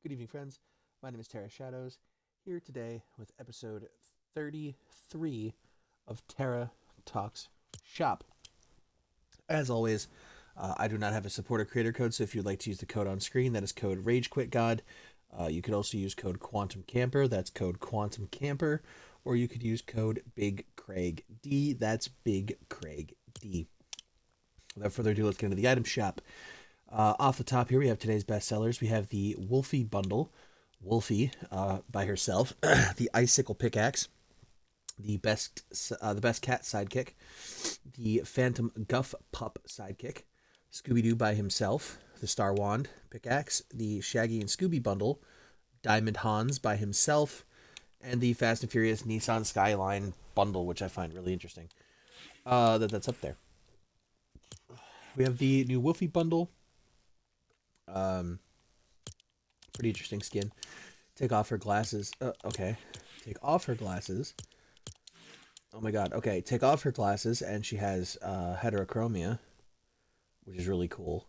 Good evening, friends. My name is Terra Shadows, here today with episode 33 of Terra Talks Shop. As always, I do not have a supporter creator code, so if you'd like to use the code on screen, that is code RAGEQUITGODD. You could also use code QUANTUMCAMPER, that's code QUANTUMCAMPER, or you could use code BIGCRAIGD, that's BIGCRAIGD. Without further ado, let's get into the item shop. Off the top here, we have today's bestsellers. We have the WOLFIE bundle, WOLFIE by herself, the Icicle pickaxe, the best cat sidekick, the Phantom Guff pup sidekick, Scooby-Doo by himself, the Star Wand pickaxe, the Shaggy and Scooby bundle, Diamond Hans by himself, and the Fast and Furious Nissan Skyline bundle, which I find really interesting. That's up there. We have the new WOLFIE bundle. Pretty interesting skin. Take off her glasses. Okay. Take off her glasses. Oh my god. Okay, take off her glasses, and she has heterochromia, which is really cool.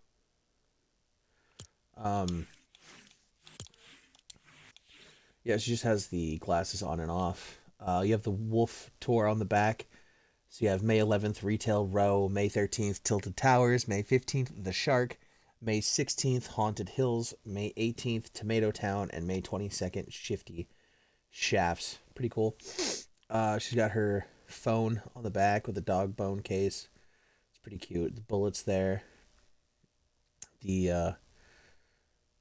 Yeah, she just has the glasses on and off. You have the wolf tour on the back. So you have May 11th, Retail Row, May 13th, Tilted Towers, May 15th, The Shark, May 16th, Haunted Hills, May 18th, Tomato Town, and May 22nd, Shifty Shafts. Pretty cool. She's got her phone on the back with a dog bone case. It's pretty cute. The bullets there. The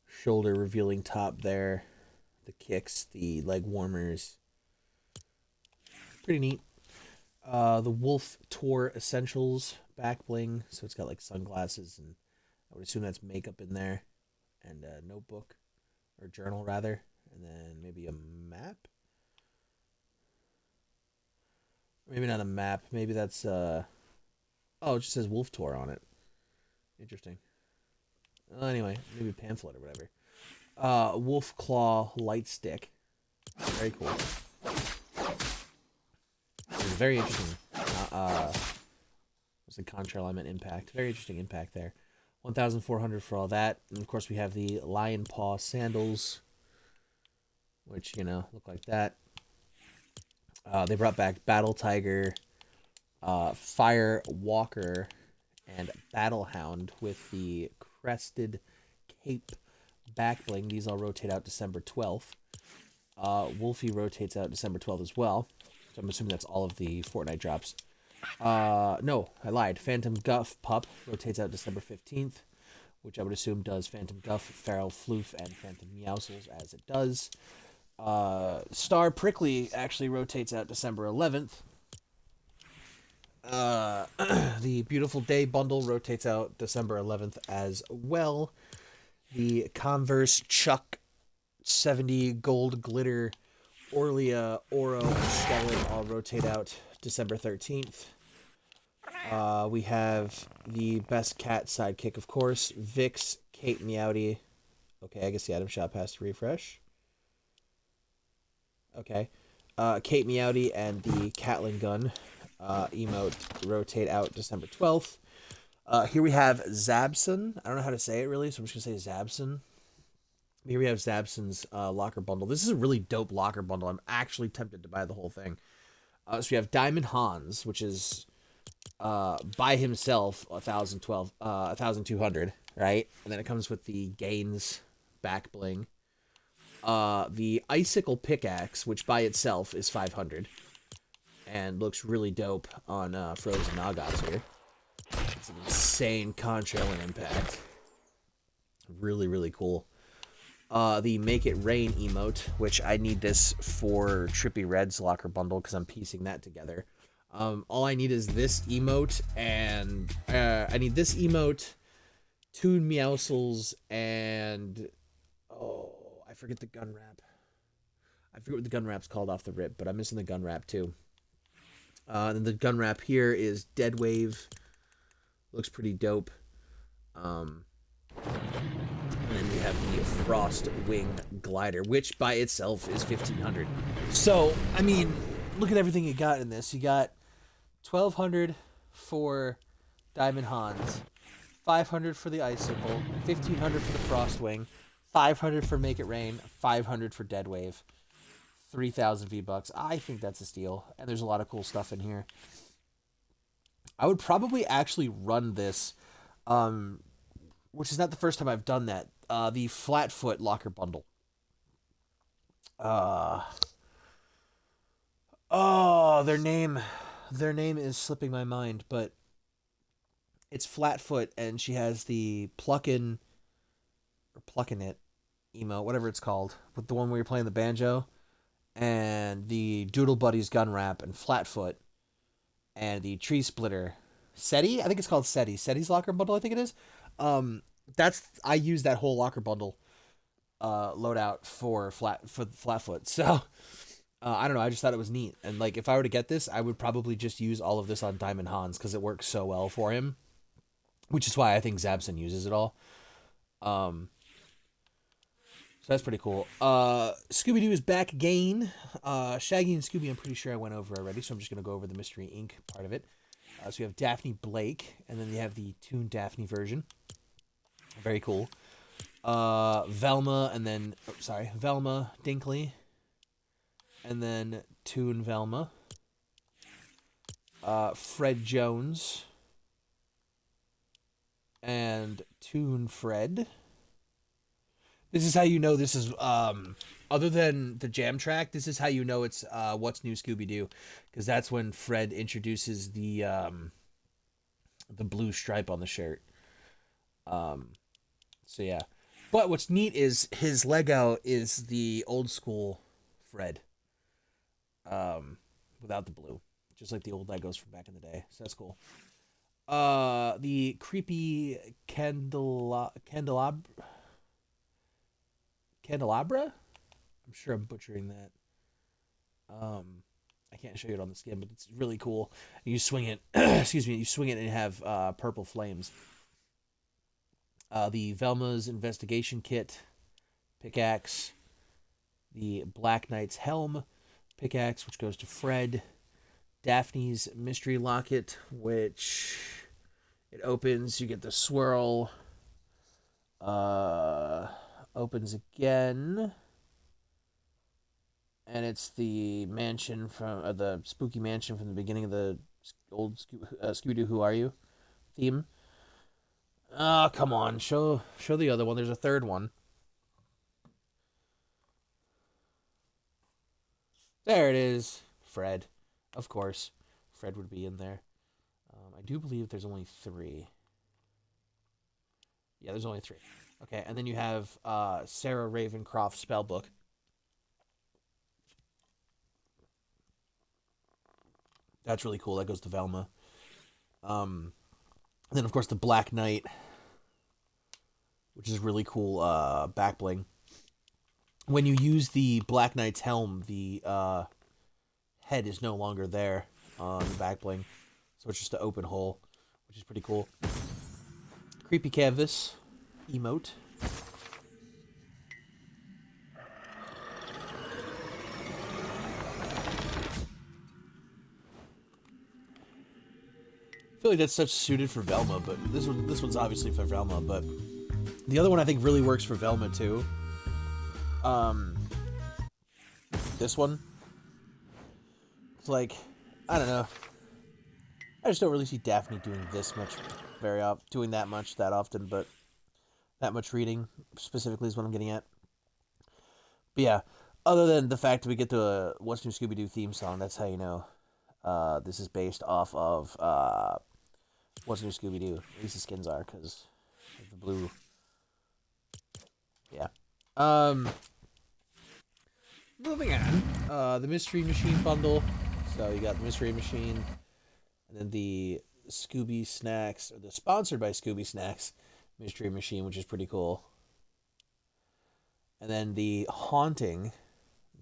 shoulder revealing top there. The kicks, the leg warmers. Pretty neat. The Wolf Tour Essentials back bling. So it's got like sunglasses, and I would assume that's makeup in there, and a notebook, or journal rather, and then maybe a map? Maybe not a map. Maybe that's, oh, it just says Wolf Tour on it. Interesting. Well, anyway, maybe a pamphlet or whatever. Wolf Claw Light Stick. Very cool. It's very interesting. What's the contrail? I meant impact. Very interesting impact there. 1,400 for all that. And of course we have the LIONPAW sandals, which, you know, look like that. They brought back Battle Tiger, Fire Walker, and Battle Hound with the crested cape back bling. These all rotate out December 12th. WOLFIE rotates out December 12th as well. So I'm assuming that's all of the Fortnite drops. No, I lied. Phantom Guff Pup rotates out December 15th, which I would assume does Phantom Guff, Feral Floof, and Phantom Meowscles as it does. Star Prickly actually rotates out December 11th. The Beautiful Day bundle rotates out December 11th as well. The Converse Chuck 70 Gold Glitter Orlia Oro Skeleton all rotate out December 13th. We have the best cat sidekick, of course, Vix, Kate Meowdy. Okay, I guess the item shop has to refresh. Okay. Kate Meowdy and the Catlin Gun emote rotate out December 12th. Here we have Zabson. I don't know how to say it really, so I'm just going to say Zabson. Here we have Zabson's locker bundle. This is a really dope locker bundle. I'm actually tempted to buy the whole thing. So we have Diamond Hans, which is by himself 1,200, right? And then it comes with the Gaines back bling. The Icicle pickaxe, which by itself is 500, and looks really dope on Frozen Nagas here. It's an insane contrail and impact. Really, really cool. The Make It Rain emote, which I need this for Trippy Red's locker bundle because I'm piecing that together. All I need is this emote, and I need this emote, Toon Meowscles, and I forget the gun wrap. I forget what the gun wrap's called off the rip, but I'm missing the gun wrap too. And the gun wrap here is Dead Wave. Looks pretty dope. And then we have the Frost Wing Glider, which by itself is 1,500. So, I mean, look at everything you got in this. You got 1,200 for Diamond Hans, 500 for the Icicle, 1,500 for the Frost Wing, 500 for Make It Rain, 500 for Dead Wave, 3,000 V-Bucks. I think that's a steal, and there's a lot of cool stuff in here. I would probably actually run this, which is not the first time I've done that. The Flatfoot Locker Bundle. Their name is slipping my mind, but it's Flatfoot, and she has the Pluckin' It emote, whatever it's called, with the one where you're playing the banjo, and the Doodle Buddies gun wrap, and Flatfoot, and the Tree Splitter. SETI? I think it's called SETI. SETI's Locker Bundle, I think it is. I use that whole Locker Bundle loadout for Flatfoot. So I don't know. I just thought it was neat, and like if I were to get this, I would probably just use all of this on Diamond Hans because it works so well for him, which is why I think Zabson uses it all. So that's pretty cool. Scooby-Doo is back again. Shaggy and Scooby, I'm pretty sure I went over already, so I'm just gonna go over the Mystery Inc. part of it. So you have Daphne Blake, and then you have the Toon Daphne version. Very cool. Velma, Velma Dinkley, and then Toon Velma. Fred Jones, and Toon Fred. This is how you know this is, other than the jam track, this is how you know it's What's New Scooby-Doo, because that's when Fred introduces the blue stripe on the shirt. So yeah. But what's neat is his Lego is the old school Fred, without the blue, just like the old Legos from back in the day. So that's cool. The creepy candelabra? I'm sure I'm butchering that. I can't show you it on the skin, but it's really cool. You swing it, excuse me, you swing it and you have purple flames. The Velma's Investigation Kit pickaxe, the Black Knight's Helm pickaxe, which goes to Fred, Daphne's Mystery Locket, which it opens, you get the swirl, opens again, and it's the mansion from the spooky mansion from the beginning of the old Scooby-Doo Who Are You theme. Oh, come on. Show the other one. There's a third one. There it is. Fred. Of course. Fred would be in there. I do believe there's only 3. Yeah, there's only 3. Okay, and then you have Sarah Ravencroft Spellbook. That's really cool. That goes to Velma. And then, of course, the Black Knight, which is really cool back bling. When you use the Black Knight's helm, the head is no longer there on the back bling. So it's just an open hole, which is pretty cool. Creepy Canvas emote. I feel like that's such suited for Velma, but this one's obviously for Velma, but the other one I think really works for Velma too. This one. It's like, I don't know. I just don't really see Daphne doing this much doing that much that often, but that much reading specifically is what I'm getting at. But yeah, other than the fact that we get the What's New Scooby-Doo theme song, that's how you know this is based off of What's New Scooby-Doo. At least the skins are, because of the blue. Yeah. Moving on. The Mystery Machine bundle. So you got the Mystery Machine, and then the Scooby Snacks, or the sponsored by Scooby Snacks Mystery Machine, which is pretty cool. And then the Haunting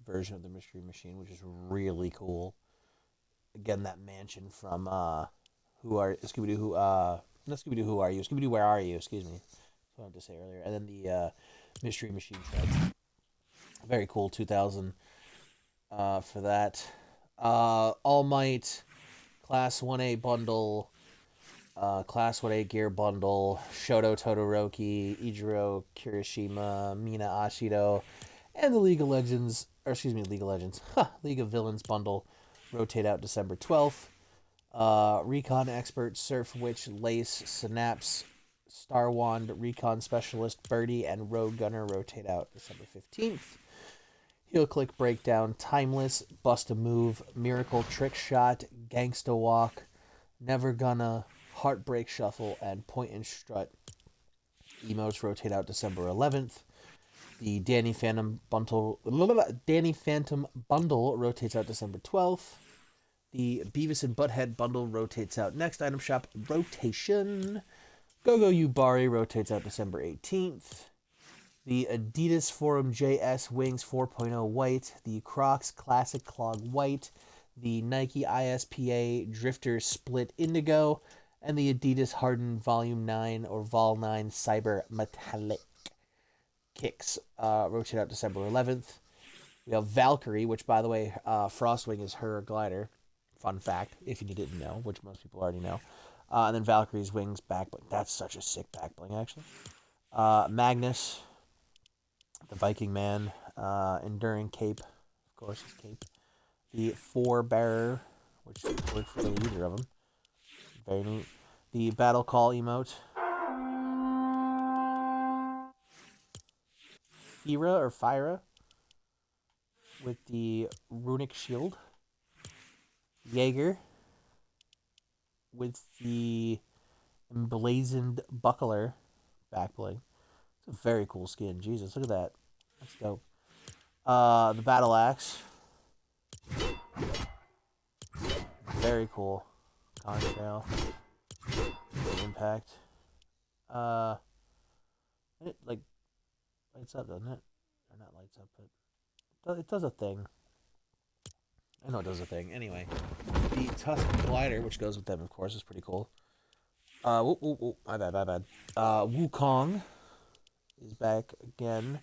version of the Mystery Machine, which is really cool. Again, that mansion from Scooby-Doo Who not Scooby-Doo Who Are You? Scooby-Doo Where Are You? Excuse me. That's what I wanted to say earlier. And then the Mystery Machine shreds. Very cool. 2,000 for that. All Might Class 1A bundle. Class 1A Gear Bundle, Shoto Todoroki, Ijiro Kirishima, Mina Ashido, and the League of Legends, or excuse me, League of Legends, League of Villains Bundle, rotate out December 12th. Recon Expert, Surf Witch, Lace, Synapse, Star Wand, Recon Specialist, Birdie, and Road Gunner rotate out December 15th. Heel Click Breakdown, Timeless, Bust a Move, Miracle Trick Shot, Gangsta Walk, Never Gonna, Heartbreak Shuffle, and Point and Strut emotes rotate out December 11th. The Danny Phantom Bundle rotates out December 12th. The Beavis and Butthead Bundle rotates out next item shop rotation. Go-Go Yubari rotates out December 18th. The Adidas Forum JS Wings 4.0 White. The Crocs Classic Clog White. The Nike ISPA Drifter Split Indigo. And the Adidas Harden Volume 9 or Vol 9 Cyber Metallic Kicks rotate out December 11th. We have Valkyrie, which, by the way, Frostwing is her glider. Fun fact, if you didn't know, which most people already know. And then Valkyrie's wings back bling. That's such a sick back bling, actually. Magnus, the Viking Man, Enduring Cape, of course, his cape. The Forebearer, which worked for either of them. Very neat. The Battle Call emote. Fira or Fyra with the Runic Shield. Jaeger with the Emblazoned Buckler back bling. It's a very cool skin. Jesus, look at that. That's dope. The Battle Axe. Very cool. Contrail. Impact. It like lights up, doesn't it? Or not lights up, but it does a thing. I know it does a thing. Anyway, the Tusk Glider, which goes with them, of course, is pretty cool. My bad. Wukong is back again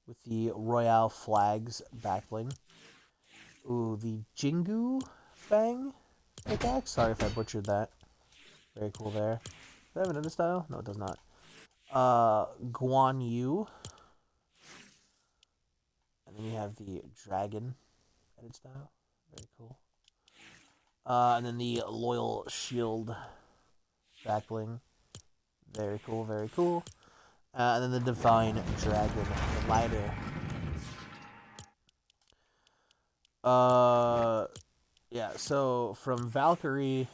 with the Royale Flags backbling. Ooh, the Jingu Fang pickaxe. Sorry if I butchered that. Very cool there. Does that have another style? No, it does not. Guan Yu. And then you have the Dragon edit style. Very cool. And then the Loyal Shield backbling. Very cool, very cool. And then the Divine Dragon Glider. Yeah, so from Valkyrie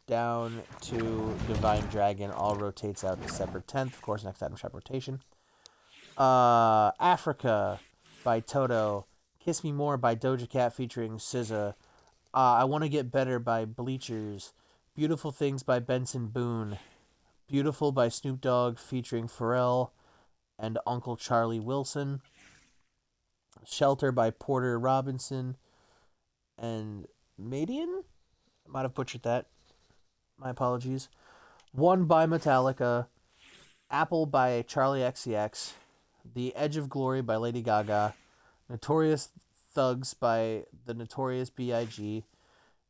down to Divine Dragon all rotates out December 10th. Of course, next item shop rotation. Africa by Toto. Kiss Me More by Doja Cat featuring SZA. I Want to Get Better by Bleachers. Beautiful Things by Benson Boone. Beautiful by Snoop Dogg featuring Pharrell and Uncle Charlie Wilson. Shelter by Porter Robinson and Madian? I might have butchered that. My apologies. One by Metallica. Apple by Charlie XCX. The Edge of Glory by Lady Gaga. Notorious Thugs by the Notorious B.I.G.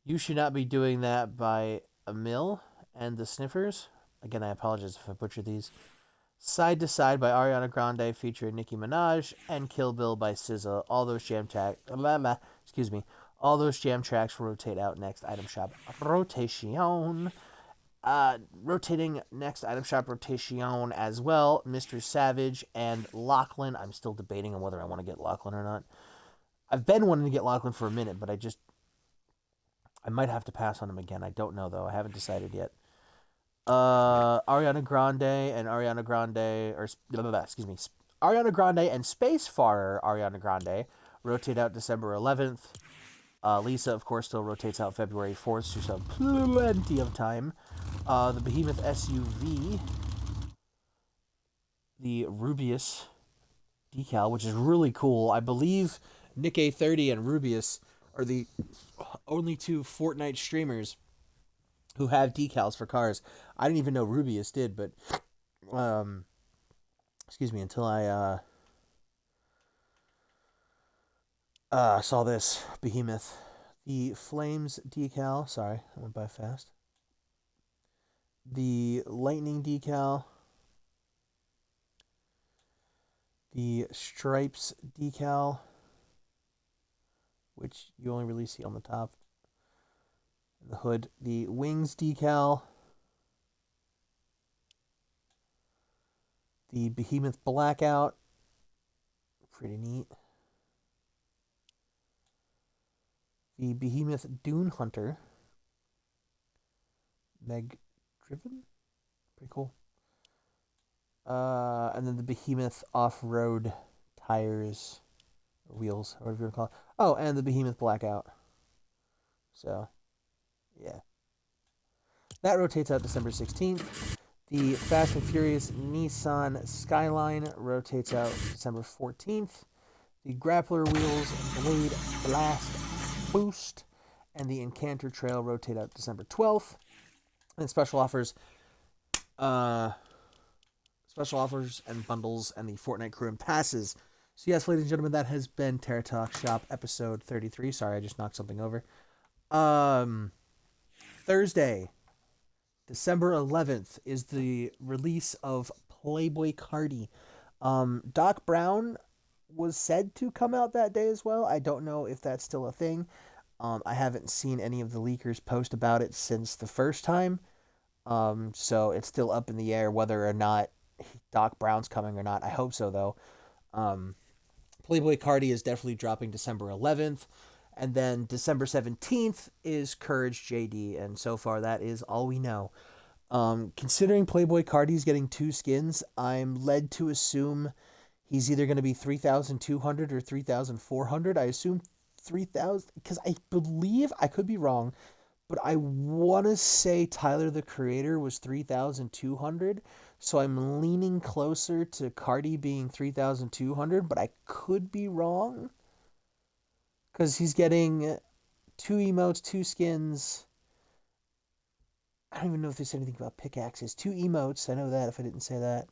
You Should Not Be Doing That by Emil and the Sniffers. Again, I apologize if I butchered these. Side to Side by Ariana Grande featuring Nicki Minaj. And Kill Bill by SZA. All those jam tracks. All those jam tracks will rotate out next item shop rotation. Rotating next item shop rotation as well. Mr. Savage and Lachlan. I'm still debating on whether I want to get Lachlan or not. I've been wanting to get Lachlan for a minute, but I might have to pass on him again. I don't know, though. I haven't decided yet. Ariana Grande and Ariana Grande and Spacefarer Ariana Grande rotate out December 11th. Lisa, of course, still rotates out February 4th, so she'll have plenty of time. The Behemoth SUV, the Rubius decal, which is really cool. I believe Nick A30 and Rubius are the only two Fortnite streamers who have decals for cars. I didn't even know Rubius did, but excuse me, until I saw this Behemoth. The Flames decal, sorry, I went by fast. the lightning decal, the stripes decal, which you only really see on the top, and the hood, the wings decal, the Behemoth Blackout, pretty neat, the Behemoth Dune Hunter, Meg Driven, pretty cool, and then the Behemoth Off-Road tires, or wheels, whatever you want to call it. Oh, and the Behemoth Blackout. So, yeah. That rotates out December 16th. The Fast and Furious Nissan Skyline rotates out December 14th. The Grappler Wheels Blade Blast Boost and the Encanter Trail rotate out December 12th. And special offers and bundles and the Fortnite Crew and passes. So yes, ladies and gentlemen, that has been Terra Talk Shop episode 33. Sorry, I just knocked something over. Thursday, December 11th is the release of Playboy Cardi. Doc Brown was said to come out that day as well. I don't know if that's still a thing. I haven't seen any of the leakers post about it since the first time. So it's still up in the air whether or not Doc Brown's coming or not. I hope so, though. Playboy Cardi is definitely dropping December 11th. And then December 17th is Courage JD. And so far, that is all we know. Considering Playboy Cardi's getting 2 skins, I'm led to assume he's either going to be 3,200 or 3,400. I assume 3,000 because I believe, I could be wrong, but I want to say Tyler the Creator was 3,200. So I'm leaning closer to Cardi being 3,200, but I could be wrong. Because he's getting 2 emotes, 2 skins. I don't even know if they said anything about pickaxes. 2 emotes, I know that if I didn't say that.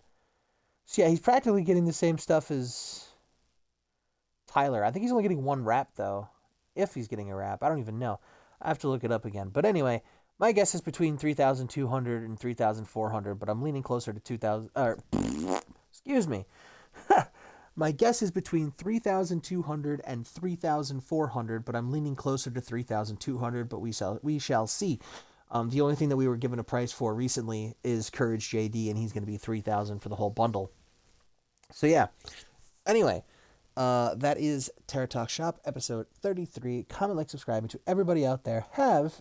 So yeah, he's practically getting the same stuff as Tyler. I think he's only getting 1 wrap, though. If he's getting a wrap. I don't even know. I have to look it up again. But anyway, my guess is between 3,200 and 3,400, but I'm leaning closer to 2,000... excuse me. My guess is between 3,200 and 3,400, but I'm leaning closer to 3,200, but we shall see. The only thing that we were given a price for recently is Courage JD, and he's going to be 3,000 for the whole bundle. So yeah. Anyway, that is Terra Talk Shop, episode 33. Comment, like, subscribe, and to everybody out there, have